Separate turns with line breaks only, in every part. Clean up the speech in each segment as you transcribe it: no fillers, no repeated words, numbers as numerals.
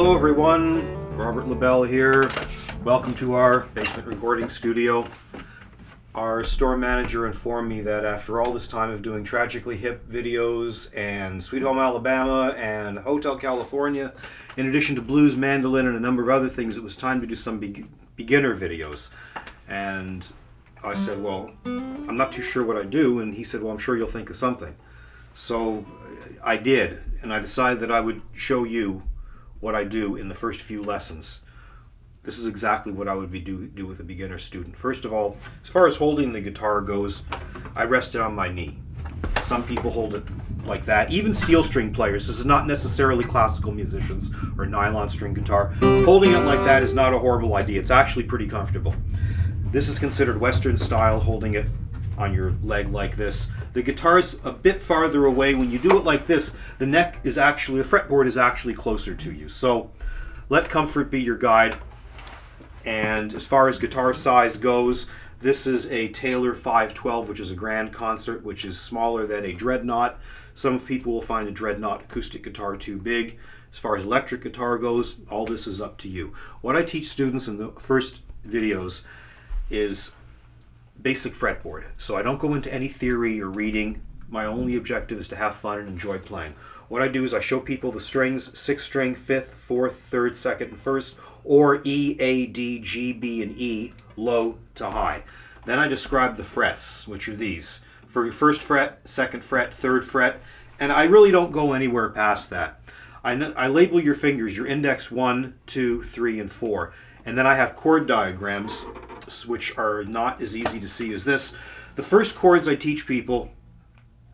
Hello everyone, Robert LaBelle here. Welcome to our basement recording studio. Our store manager informed me that after all this time of doing Tragically Hip videos and Sweet Home Alabama and Hotel California, in addition to blues, mandolin, and a number of other things, it was time to do some beginner videos. And I said, well, I'm not too sure what I do, and he said, well, I'm sure you'll think of something. So I did, and I decided that I would show you what I do in the first few lessons. This is exactly what I would do with a beginner student. First of all, as far as holding the guitar goes, I rest it on my knee. Some people hold it like that. Even steel string players, this is not necessarily classical musicians or nylon string guitar. Holding it like that is not a horrible idea. It's actually pretty comfortable. This is considered Western style, holding it on your leg like this. The guitar's a bit farther away. When you do it like this, the fretboard is actually closer to you. So let comfort be your guide. And as far as guitar size goes, this is a Taylor 512, which is a grand concert, which is smaller than a dreadnought. Some people will find a dreadnought acoustic guitar too big. As far as electric guitar goes, all this is up to you. What I teach students in the first videos is basic fretboard. So I don't go into any theory or reading. My only objective is to have fun and enjoy playing. What I do is I show people the strings: 6th string, 5th, 4th, 3rd, 2nd, and 1st, or E, A, D, G, B, and E, low to high. Then I describe the frets, which are these. For your 1st fret, 2nd fret, 3rd fret, and I really don't go anywhere past that. I label your fingers, your index 1, 2, 3, and 4. And then I have chord diagrams, which are not as easy to see as this. The first chords I teach people,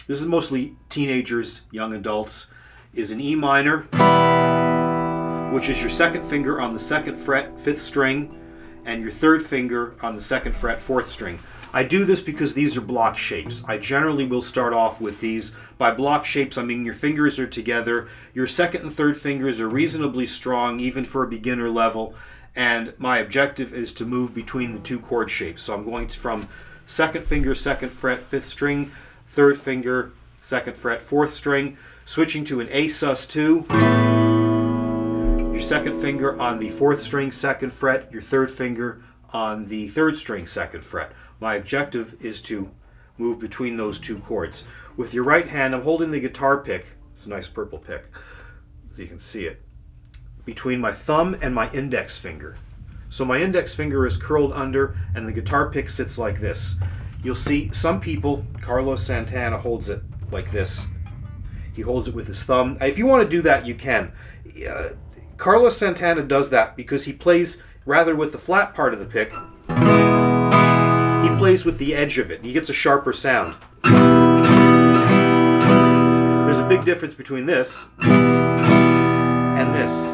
this is mostly teenagers, young adults, is an E minor, which is your 2nd finger on the 2nd fret, 5th string, and your 3rd finger on the 2nd fret, 4th string. I do this because these are block shapes. I generally will start off with these. By block shapes, I mean your fingers are together, your 2nd and 3rd fingers are reasonably strong, even for a beginner level, and my objective is to move between the two chord shapes. So I'm going from 2nd finger, 2nd fret, 5th string, 3rd finger, 2nd fret, 4th string, switching to an A sus2, your 2nd finger on the 4th string, 2nd fret, your 3rd finger on the 3rd string, 2nd fret. My objective is to move between those two chords. With your right hand, I'm holding the guitar pick, it's a nice purple pick, so you can see it, between my thumb and my index finger. So my index finger is curled under and the guitar pick sits like this. You'll see some people, Carlos Santana holds it like this. He holds it with his thumb. If you want to do that, you can. Carlos Santana does that because he plays rather with the flat part of the pick. He plays with the edge of it. He gets a sharper sound. There's a big difference between this and this.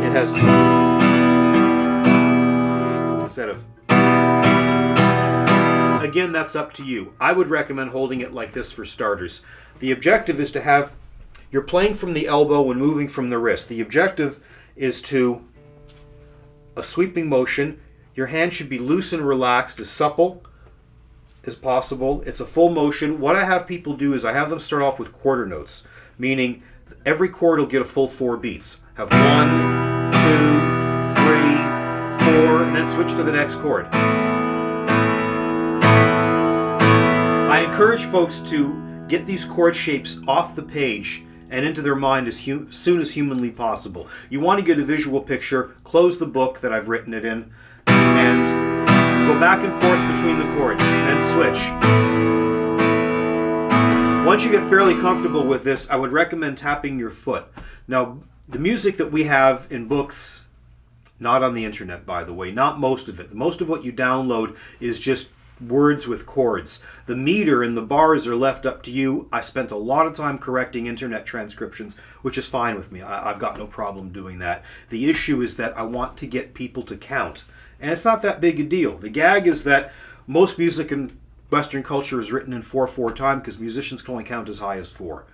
It has, instead of, again, that's up to you. I would recommend holding it like this for starters. The objective is to have, you're playing from the elbow and moving from the wrist. The objective is to a sweeping motion. Your hand should be loose and relaxed, as supple as possible. It's a full motion. What I have people do is I have them start off with quarter notes, meaning every chord will get a full 4 beats. Have 1, 2, 3, 4, and then switch to the next chord. I encourage folks to get these chord shapes off the page and into their mind as soon as humanly possible. You want to get a visual picture, close the book that I've written it in, and go back and forth between the chords, then switch. Once you get fairly comfortable with this, I would recommend tapping your foot. Now, the music that we have in books, not on the internet by the way, not most of it. Most of what you download is just words with chords. The meter and the bars are left up to you. I spent a lot of time correcting internet transcriptions, which is fine with me. I've got no problem doing that. The issue is that I want to get people to count. And it's not that big a deal. The gag is that most music in Western culture is written in 4/4 time because musicians can only count as high as 4.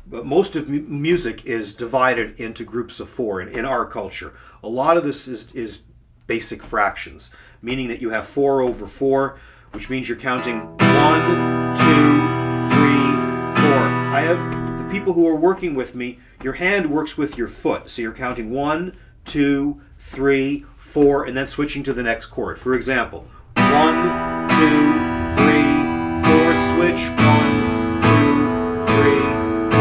But most of music is divided into groups of 4 in our culture. A lot of this is basic fractions, meaning that you have 4/4, which means you're counting 1, 2, 3, 4. I have the people who are working with me, your hand works with your foot. So you're counting 1, 2, 3, 4, and then switching to the next chord. For example, 1, 2, 3, 4, switch, 1, 2, 3, 4.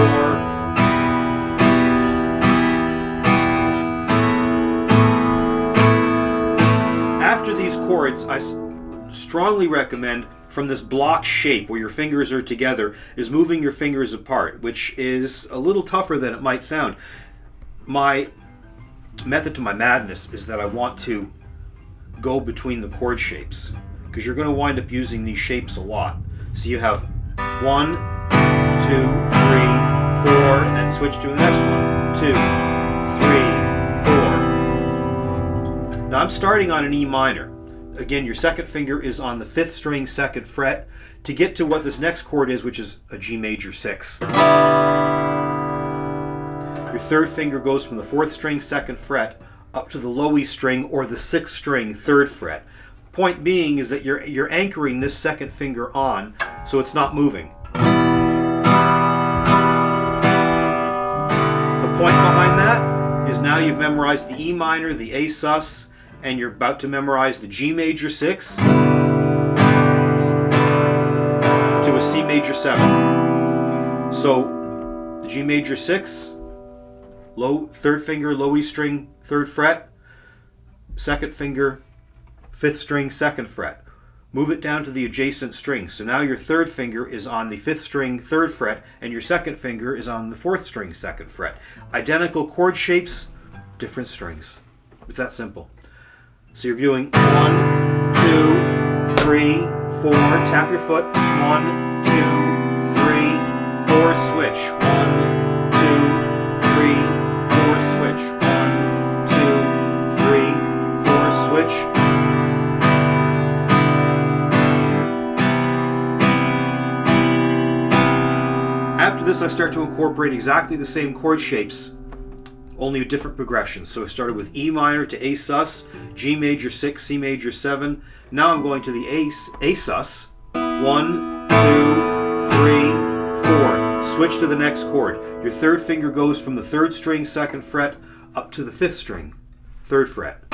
After these chords, I strongly recommend, from this block shape where your fingers are together, is moving your fingers apart, which is a little tougher than it might sound. My method to my madness is that I want to go between the chord shapes, because you're going to wind up using these shapes a lot. So you have 1, 2, 3, 4, and then switch to the next one. 2, 3, 4. Now I'm starting on an E minor. Again, your second finger is on the 5th string, 2nd fret, to get to what this next chord is, which is a G major 6. Your third finger goes from the 4th string, 2nd fret, up to the low E string, or the 6th string, 3rd fret. Point being is that you're anchoring this second finger on, so it's not moving. The point behind that is now you've memorized the E minor, the A sus, and you're about to memorize the G major 6 to a C major 7. So the G major 6, low 3rd finger, low E string, 3rd fret, 2nd finger, 5th string, 2nd fret. Move it down to the adjacent string. So now your 3rd finger is on the 5th string, 3rd fret, and your 2nd finger is on the 4th string, 2nd fret. Identical chord shapes, different strings. It's that simple. So you're doing 1, 2, 3, 4, tap your foot, 1, 2, 3, 4, switch, 1, 2, 3, 4, switch, 1, 2, 3, 4, switch. After this, I start to incorporate exactly the same chord shapes, only a different progression. So I started with E minor to A sus, G major 6, C major 7. Now I'm going to the A sus. 1, 2, 3, 4. Switch to the next chord. Your 3rd finger goes from the 3rd string, 2nd fret, up to the 5th string, 3rd fret.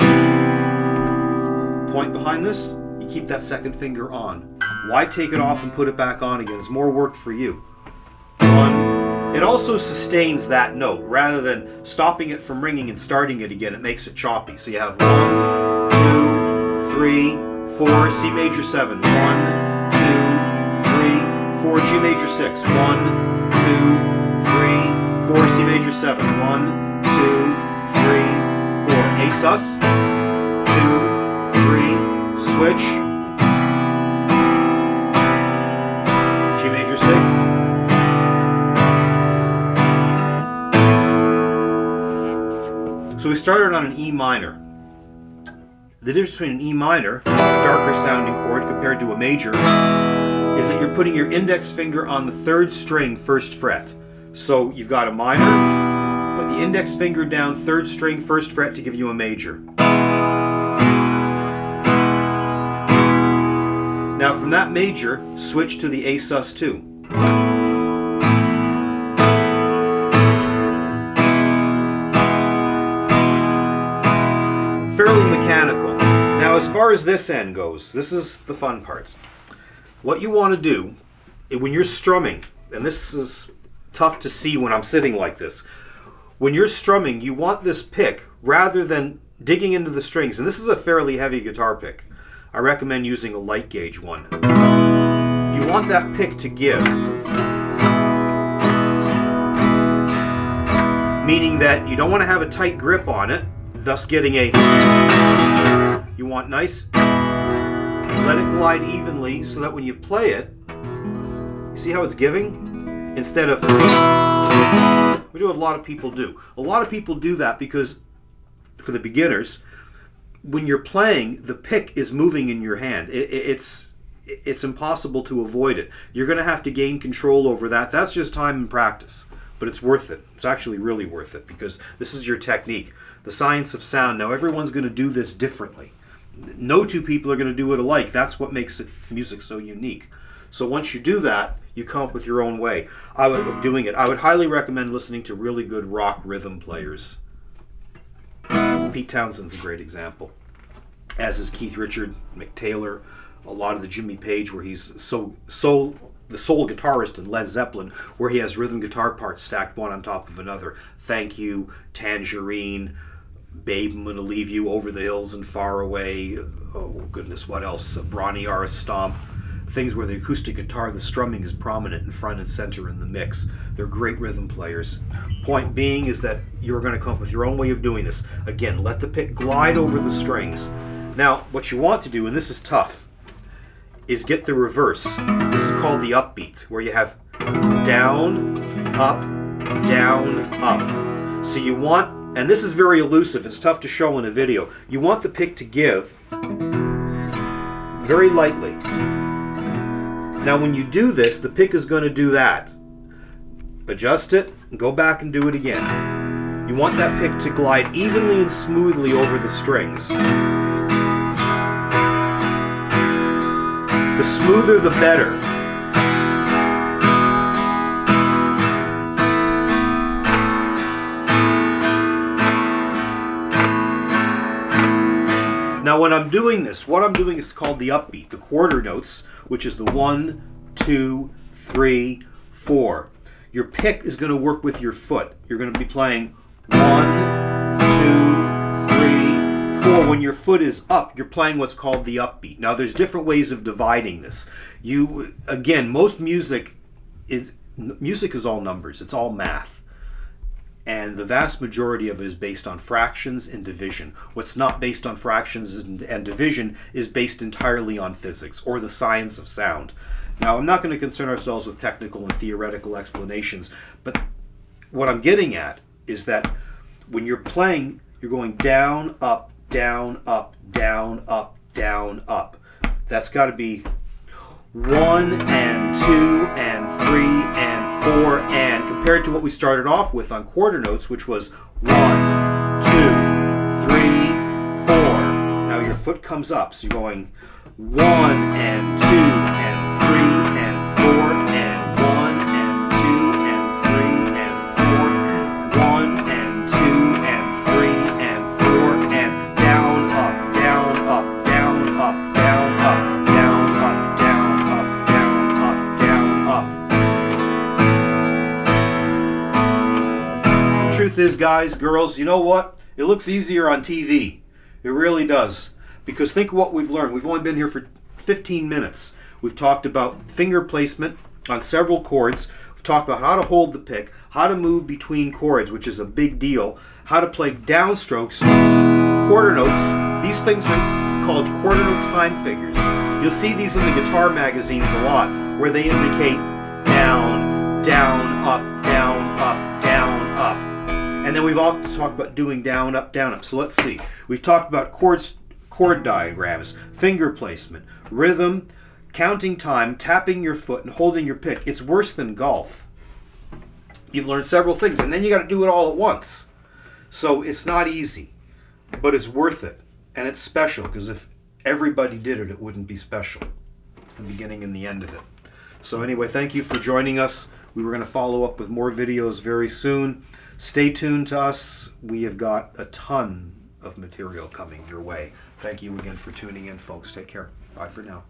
Point behind this, you keep that 2nd finger on. Why take it off and put it back on again? It's more work for you. 1. It also sustains that note. Rather than stopping it from ringing and starting it again, it makes it choppy. So you have 1, 2, 3, 4, C major 7, 1, 2, 3, 4, G major 6, 1, 2, 3, 4, C major 7, 1, 2, 3, 4, A sus, 2, 3, switch, G major 6, so we started on an E minor. The difference between an E minor, a darker sounding chord, compared to a major, is that you're putting your index finger on the 3rd string, 1st fret. So you've got a minor, put the index finger down, 3rd string, 1st fret to give you a major. Now from that major, switch to the A sus 2. Fairly mechanical. Now as far as this end goes, this is the fun part. What you want to do when you're strumming, and this is tough to see when I'm sitting like this, when you're strumming, you want this pick, rather than digging into the strings, and this is a fairly heavy guitar pick, I recommend using a light gauge one. You want that pick to give, meaning that you don't want to have a tight grip on it, thus getting a, you want nice, let it glide evenly so that when you play it, see how it's giving? Instead of, which what a lot of people do. A lot of people do that because, for the beginners, when you're playing, the pick is moving in your hand. It's impossible to avoid it. You're going to have to gain control over that. That's just time and practice. But it's worth it. It's actually really worth it because this is your technique. The science of sound. Now everyone's going to do this differently. No two people are going to do it alike. That's what makes music so unique. So once you do that, you come up with your own way of doing it. I would highly recommend listening to really good rock rhythm players. Pete Townshend's a great example, as is Keith Richard, Mick Taylor, a lot of the Jimmy Page, where he's the soul guitarist in Led Zeppelin, where he has rhythm guitar parts stacked one on top of another. Thank You, Tangerine, Babe, I'm Gonna Leave You, Over the Hills and Far Away, oh goodness, what else? Brawny Ara Stomp. Things where the acoustic guitar, the strumming is prominent in front and center in the mix. They're great rhythm players. Point being is that you're going to come up with your own way of doing this. Again, let the pick glide over the strings. Now, what you want to do, and this is tough, is get the reverse. This is called the upbeat, where you have down, up, down, up. So you want, and this is very elusive, it's tough to show in a video, you want the pick to give very lightly. Now when you do this, the pick is going to do that. Adjust it, and go back and do it again. You want that pick to glide evenly and smoothly over the strings. The smoother the better. Now when I'm doing this, what I'm doing is called the upbeat, the quarter notes, which is the 1, 2, 3, 4. Your pick is going to work with your foot. You're going to be playing 1, 2, 3, 4. When your foot is up, you're playing what's called the upbeat. Now there's different ways of dividing this. Again, most music is all numbers. It's all math. And the vast majority of it is based on fractions and division. What's not based on fractions and division is based entirely on physics or the science of sound. Now, I'm not going to concern ourselves with technical and theoretical explanations, but what I'm getting at is that when you're playing, you're going down, up, down, up, down, up, down, up. That's got to be 1 and 2 and 3 and 4 and, compared to what we started off with on quarter notes, which was 1, 2, 3, 4. Now your foot comes up, so you're going 1 and 2 and 3 and 4 and 1 and 2 and 3 and 4, 1 and 2 and 3 and 4 and down, up, down, up, down, up, down, up, down, up, down, up, down, up, down, up. The truth is, guys, girls, you know what? It looks easier on TV. It really does. Because think of what we've learned. We've only been here for 15 minutes. We've talked about finger placement on several chords. We've talked about how to hold the pick, how to move between chords, which is a big deal, how to play downstrokes, quarter notes. These things are called quarter note time figures. You'll see these in the guitar magazines a lot, where they indicate down, down, up, down, up, down, up. And then we've also talked about doing down, up, down, up. So let's see. We've talked about chord diagrams, finger placement, rhythm, counting time, tapping your foot, and holding your pick. It's worse than golf. You've learned several things, and then you got to do it all at once. So it's not easy, but it's worth it, and it's special, because if everybody did it, it wouldn't be special. It's the beginning and the end of it. So anyway, thank you for joining us. We were going to follow up with more videos very soon. Stay tuned to us. We have got a ton of material coming your way. Thank you again for tuning in, folks. Take care. Bye for now.